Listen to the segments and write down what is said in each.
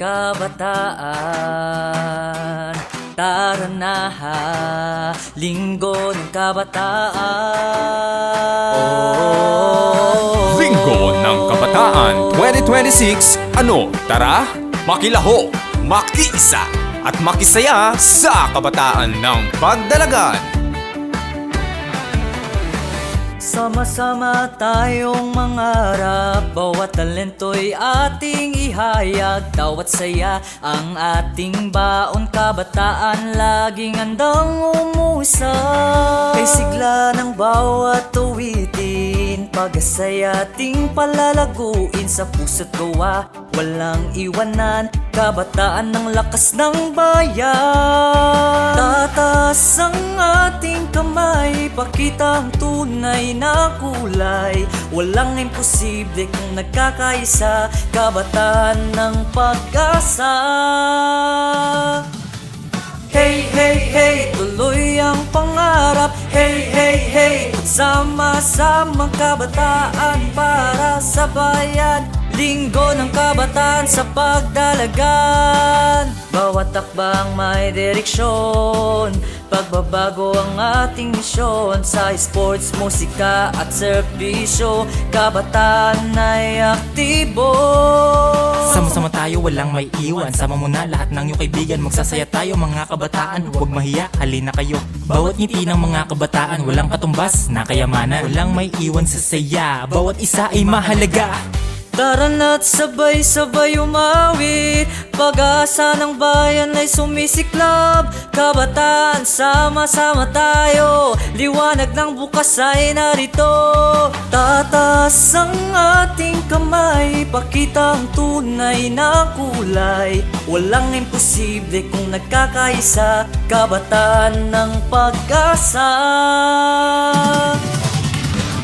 kabataan. Tara na ha, Linggo ng Kabataan. Linggo ng Kabataan 2026. Ano? Tara, makilaho, makiisa at makisaya sa kabataan ng pagdalagan. Sama-sama tayong mangarap, bawat talento'y ating ihayag. Tawat saya ang ating baon, kabataan laging handang umusap. Kay sigla ng bawat awitin, pag-asaya ating palalaguin. Sa puso't gawa, walang iwanan, kabataan ng lakas ng bayan. Tataas ang ating kamay, pakita ang tunay na kulay. Walang imposible kung nagkakaisa, kabataan ng pag-asa. Hey, hey, hey, tuloy ang pangarap. Hey, hey, hey, sama-samang kabataan para sa bayan. Linggo ng Kabataan sa pagdalagan. Bawat takbang may direksyon, pagbabago ang ating misyon. Sa sports, musika at serbisyo, kabataan ay aktibo. Sama-sama tayo, walang may iwan. Sama mo na lahat ng iyong kaibigan, magsasaya tayo mga kabataan. Huwag mahiya, halina kayo. Bawat ngiti ng mga kabataan, walang katumbas na kayamanan. Walang may iwan sa saya, bawat isa ay mahalaga. Tara na't sabay-sabay umawit, pag-asa ng bayan ay sumisiklab. Kabataan, sama-sama tayo, liwanag ng bukas ay narito. Tataas ang ating kamay, pakita ang tunay na kulay. Walang imposible kung nagkakaisa, kabataan ng pag-asa.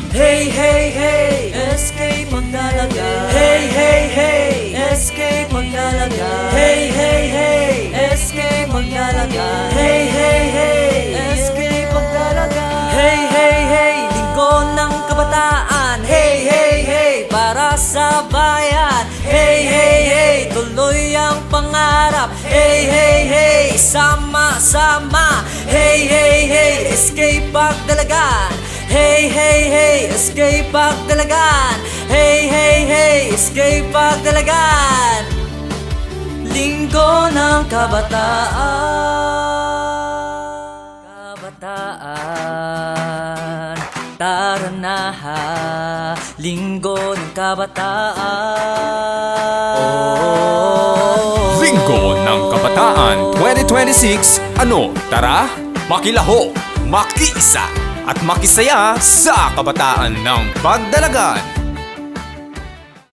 Hey, hey, hey, escape magdalaga. Hey, hey, hey, escape magdalaga. Hey, hey, hey, escape magdalaga. Hey, hey, hey, escape magdalaga. Hey, hey, hey, Linggo ng Kabataan. Hey, hey, hey, para sa bayan. Hey, hey, hey, tuloy ang pangarap. Hey, hey, hey, sama-sama. Hey, hey, hey, escape pagdalagan. Hey, hey, hey, escape pagdalagan. Hey, hey, hey, escape pagdalagan. Linggo ng Kabataan. Kabataan, tara na ha, Linggo ng Kabataan. Linggo ng Kabataan 2026. Ano? Tara, makilaho, makiisa at makisaya sa kabataan ng pagdalagan.